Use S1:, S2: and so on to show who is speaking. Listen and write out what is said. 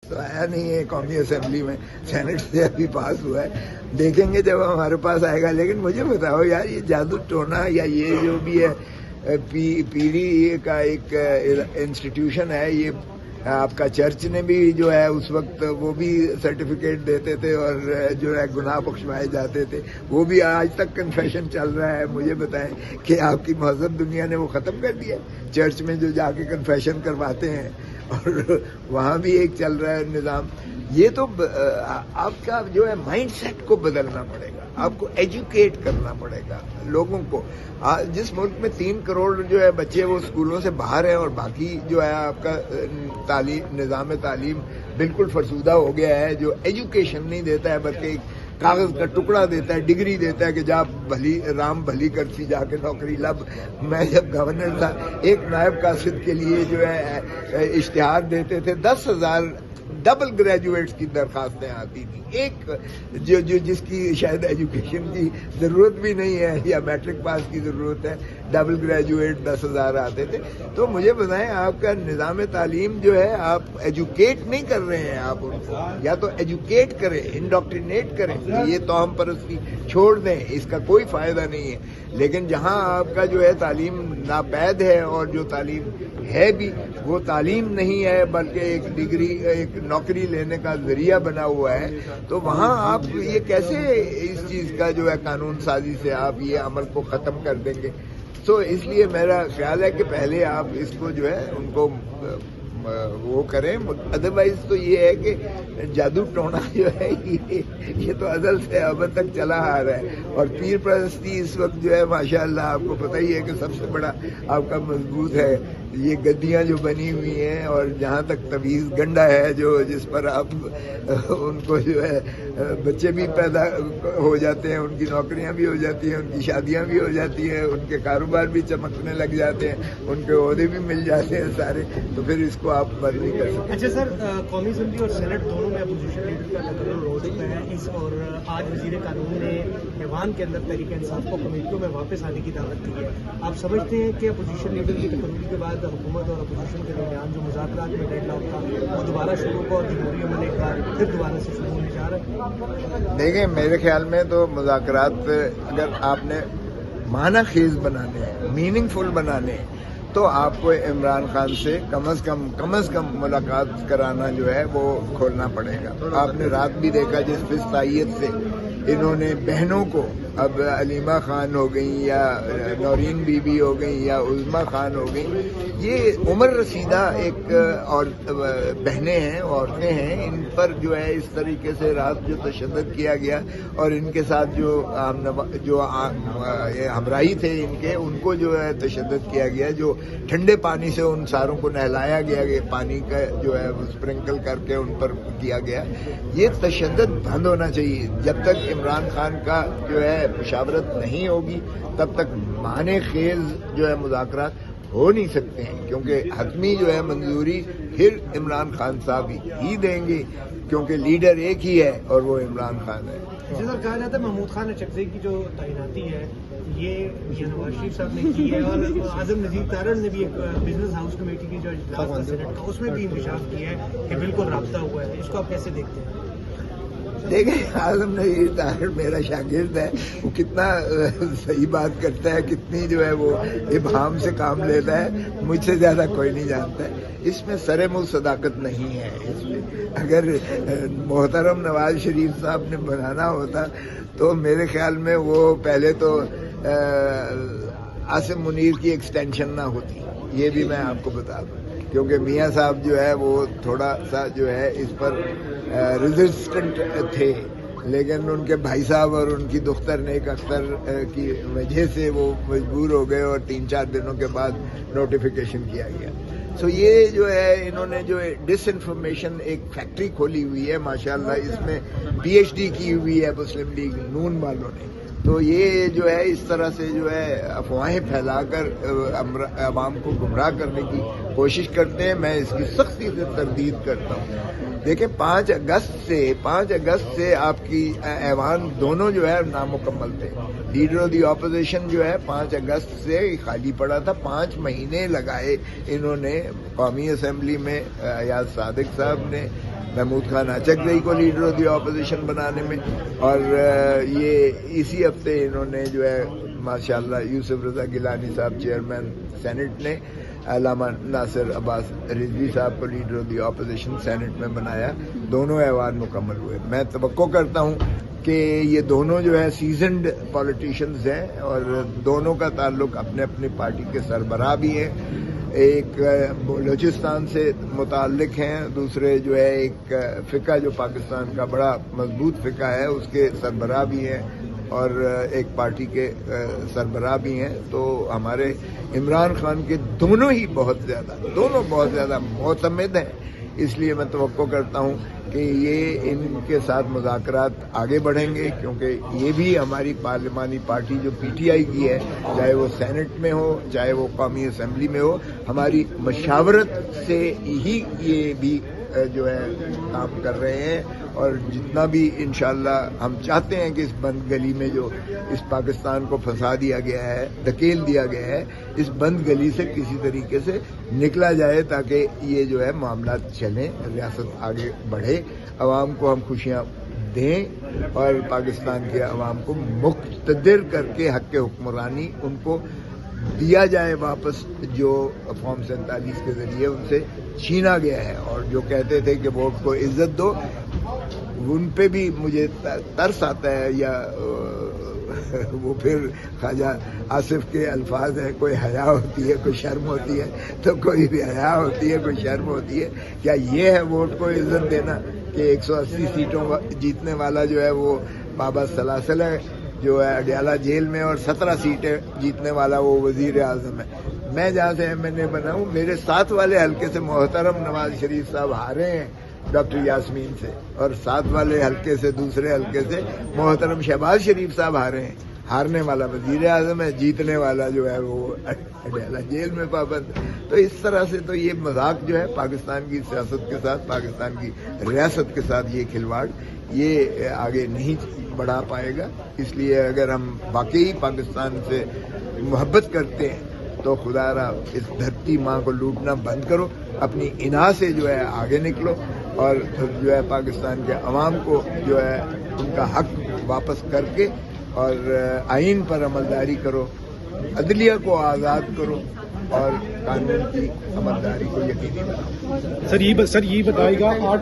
S1: تو آیا نہیں ہے قومی اسمبلی میں، سینٹ سے ابھی پاس ہوا ہے، دیکھیں گے جب ہمارے پاس آئے گا. لیکن مجھے بتاؤ یار، یہ جادو ٹونا یا یہ جو بھی ہے پیری کا ایک انسٹیٹیوشن ہے، یہ آپ کا چرچ نے بھی جو ہے اس وقت وہ بھی سرٹیفکیٹ دیتے تھے اور جو ہے گناہ بخشوائے جاتے تھے، وہ بھی آج تک کنفیشن چل رہا ہے. مجھے بتائیں کہ آپ کی مہذب دنیا نے وہ ختم کر دیا، چرچ میں جو جا کے کنفیشن کرواتے ہیں اور وہاں بھی ایک چل رہا ہے نظام. یہ تو آپ کا جو ہے مائنڈ سیٹ کو بدلنا پڑے گا، آپ کو ایجوکیٹ کرنا پڑے گا لوگوں کو. جس ملک میں 3 کروڑ جو ہے بچے وہ اسکولوں سے باہر ہیں اور باقی جو ہے آپ کا نظام تعلیم بالکل فرسودہ ہو گیا ہے، جو ایجوکیشن نہیں دیتا ہے بلکہ ایک کاغذ کا ٹکڑا دیتا ہے، ڈگری دیتا ہے کہ جا بھلی رام بھلی کرسی جا کے نوکری لب. میں جب گورنر تھا، ایک نائب قاصد کے لیے جو ہے اشتہار دیتے تھے، 10,000 ڈبل گریجویٹس کی درخواستیں آتی تھیں. ایک جو جس کی شاید ایجوکیشن کی ضرورت بھی نہیں ہے یا میٹرک پاس کی ضرورت ہے، ڈبل گریجویٹ 10,000 آتے تھے. تو مجھے بتائیں، آپ کا نظام تعلیم جو ہے آپ ایجوکیٹ نہیں کر رہے ہیں. آپ ان کو یا تو ایجوکیٹ کریں، انڈاکٹرینیٹ کریں، یہ توہم پرستی چھوڑ دیں، اس کا کوئی فائدہ نہیں ہے. لیکن جہاں آپ کا جو ہے تعلیم ناپید ہے اور جو تعلیم ہے بھی وہ تعلیم نہیں ہے بلکہ ایک ڈگری، ایک نوکری لینے کا ذریعہ بنا ہوا ہے، تو وہاں آپ یہ کیسے اس چیز کا جو ہے قانون سازی سے آپ یہ عمل کو ختم کر دیں گے؟ تو اس لیے میرا خیال ہے کہ پہلے آپ اس کو جو ہے ان کو وہ کریں. ادروائز تو یہ ہے کہ جادو ٹونا جو ہے یہ تو ازل سے اب تک چلا آ رہا ہے. اور پیر پرستی اس وقت جو ہے ماشاءاللہ آپ کو پتہ ہی ہے کہ سب سے بڑا آپ کا مضبوط ہے. یہ گدیاں جو بنی ہوئی ہیں اور جہاں تک تویز گنڈا ہے جو جس پر آپ ان کو جو ہے بچے بھی پیدا ہو جاتے ہیں، ان کی نوکریاں بھی ہو جاتی ہیں، ان کی شادیاں بھی ہو جاتی ہیں، ان کے کاروبار بھی چمکنے لگ جاتے ہیں، ان کے عہدے بھی مل جاتے ہیں سارے. تو پھر اس کو آپ بند نہیں کر سکتے.
S2: اچھا سر، قومی اسمبلی اور سینٹ دونوں میں اپوزیشن لیڈر کا تقرر ہو چکا ہے اور آج وزیر قانون نے ایوان کے اندر تحریک انصاف کو کمیٹیوں میں واپس آنے کی دعوت دی ہے. آپ سمجھتے ہیں کہ اپوزیشن لیڈر کی تقرری کے بعد حکومت اور اپوزیشن کے درمیان جو مذاکرات میں ڈیڈ لاک تھا وہ دوبارہ شروع ہوا اور جمہوری عمل ایک بار پھر دوبارہ سے شروع ہونے جا رہا ہے؟
S1: دیکھیں، میرے خیال میں تو مذاکرات اگر آپ نے معنی خیز بنانے ہیں، میننگ فل بنانے ہیں، تو آپ کو عمران خان سے کم از کم ملاقات کرانا جو ہے وہ کھولنا پڑے گا. آپ نے رات بھی دیکھا جس فستائیت سے انہوں نے بہنوں کو، اب علیمہ خان ہو گئیں یا نورین بی بی ہو گئیں یا عظمہ خان ہو گئیں، یہ عمر رسیدہ ایک اور بہنیں ہیں، عورتیں ہیں، ان پر جو ہے اس طریقے سے رات جو تشدد کیا گیا اور ان کے ساتھ جو ہمراہی تھے ان کو جو ہے تشدد کیا گیا، جو ٹھنڈے پانی سے ان ساروں کو نہلایا گیا، پانی کا جو ہے اسپرنکل کر کے ان پر کیا گیا. یہ تشدد بند ہونا چاہیے. جب تک عمران خان کا جو ہے مشاورت نہیں ہوگی تب تک معنی خیز جو ہے مذاکرات ہو نہیں سکتے ہیں، کیونکہ حتمی جو ہے منظوری پھر عمران خان صاحب ہی دیں گے، کیونکہ لیڈر ایک ہی ہے اور وہ عمران خان ہے.
S2: جی سر، کہا جاتا ہے محمود خان اچکزئی کی جو تعیناتی ہے یہ نواز شریف صاحب نے کی ہے اور اعظم نذیر تارڑ نے بھی ایک بزنس ہاؤس کمیٹی کی جو اجلاس تھا سینٹ کا اس میں بھی انکشاف کیا ہے کہ بالکل رابطہ ہوا ہے. اس کو آپ کیسے دیکھتے ہیں؟
S1: دیکھیں، اعظم نذیر تارڑ میرا شاگرد ہے، وہ کتنا صحیح بات کرتا ہے، کتنی جو ہے وہ ابہام سے کام لیتا ہے، مجھ سے زیادہ کوئی نہیں جانتا ہے. اس میں سر منہ صداقت نہیں ہے. اس میں اگر محترم نواز شریف صاحب نے بنانا ہوتا تو میرے خیال میں وہ پہلے تو عاصم منیر کی ایکسٹینشن نہ ہوتی. یہ بھی میں آپ کو بتا دوں، کیونکہ میاں صاحب جو ہے وہ تھوڑا سا جو ہے اس پر ریزسٹنٹ تھے، لیکن ان کے بھائی صاحب اور ان کی دختر نیک اختر کی وجہ سے وہ مجبور ہو گئے اور 3-4 دنوں کے بعد نوٹیفیکیشن کیا گیا. سو یہ جو ہے انہوں نے جو ڈس انفارمیشن ایک فیکٹری کھولی ہوئی ہے ماشاءاللہ، اس میں PhD کی ہوئی ہے مسلم لیگ نون والوں نے. تو یہ جو ہے اس طرح سے جو ہے افواہیں پھیلا کر عوام کو گمراہ کرنے کی کوشش کرتے ہیں. میں اس کی سختی سے تردید کرتا ہوں. دیکھیں 5 اگست سے آپ کی ایوان دونوں جو ہے نامکمل تھے. لیڈر آف دی اپوزیشن جو ہے 5 اگست سے خالی پڑا تھا. 5 مہینے لگائے انہوں نے قومی اسمبلی میں ایاز صادق صاحب نے محمود خان اچکزئی کو لیڈر آف دی اپوزیشن بنانے میں, اور یہ اسی ہفتے انہوں نے جو ہے ماشاءاللہ یوسف رضا گیلانی صاحب چیئرمین سینٹ نے علامہ ناصر عباس رضوی صاحب کو leader of the opposition Senate میں بنایا. دونوں ایوان مکمل ہوئے. میں توقع کرتا ہوں کہ یہ دونوں جو ہے سیزنڈ پولیٹیشنز ہیں اور دونوں کا تعلق اپنے اپنے پارٹی کے سربراہ بھی ہیں. ایک بلوچستان سے متعلق ہیں, دوسرے جو ہے ایک فقہ جو پاکستان کا بڑا مضبوط فقہ ہے اس کے سربراہ بھی ہیں اور ایک پارٹی کے سربراہ بھی ہیں. تو ہمارے عمران خان کے دونوں بہت زیادہ معتمد ہیں. اس لیے میں توقع کرتا ہوں کہ یہ ان کے ساتھ مذاکرات آگے بڑھیں گے, کیونکہ یہ بھی ہماری پارلیمانی پارٹی جو پی ٹی آئی کی ہے, چاہے وہ سینٹ میں ہو چاہے وہ قومی اسمبلی میں ہو, ہماری مشاورت سے ہی یہ بھی جو ہے کام کر رہے ہیں. اور جتنا بھی انشاءاللہ ہم چاہتے ہیں کہ اس بند گلی میں جو اس پاکستان کو پھنسا دیا گیا ہے, دھکیل دیا گیا ہے, اس بند گلی سے کسی طریقے سے نکلا جائے تاکہ یہ جو ہے معاملات چلیں, ریاست آگے بڑھے, عوام کو ہم خوشیاں دیں اور پاکستان کے عوام کو مقتدر کر کے حق حکمرانی ان کو دیا جائے واپس, جو فارم 47 کے ذریعے ان سے چھینا گیا ہے. اور جو کہتے تھے کہ ووٹ کو عزت دو, ان پہ بھی مجھے ترس آتا ہے, یا وہ پھر خواجہ آصف کے الفاظ ہیں, کوئی حیا ہوتی ہے کوئی شرم ہوتی ہے, تو کوئی بھی حیا ہوتی ہے کوئی شرم ہوتی ہے. کیا یہ ہے ووٹ کو عزت دینا کہ 180 سیٹوں جیتنے والا جو ہے وہ بابا سلاسل ہے جو ہے اڈیالہ جیل میں, اور 17 سیٹیں جیتنے والا وہ وزیر اعظم ہے. میں جہاں سے ایم این اے بنا ہوں, میرے ساتھ والے حلقے سے محترم نواز شریف صاحب ہارے ہیں ڈاکٹر یاسمین سے, اور ساتھ والے حلقے سے دوسرے حلقے سے محترم شہباز شریف صاحب ہارے ہیں. ہارنے والا وزیر اعظم ہے, جیتنے والا جو ہے وہ اڈیالہ جیل میں پابند. تو اس طرح سے تو یہ مذاق جو ہے پاکستان کی سیاست کے ساتھ, پاکستان کی ریاست کے ساتھ, یہ کھلواڑ یہ آگے نہیں بڑھا پائے گا. اس لیے اگر ہم واقعی پاکستان سے محبت کرتے ہیں تو خدا را اس دھرتی ماں کو لوٹنا بند کرو, اپنی انا سے جو ہے آگے نکلو, اور جو ہے پاکستان کے عوام کو جو ہے ان کا حق واپس کر کے اور آئین پر عملداری کرو, عدلیہ کو آزاد کرو اور قانون کی عملداری کو یقینی بناؤ.
S3: سر یہ بتائے گا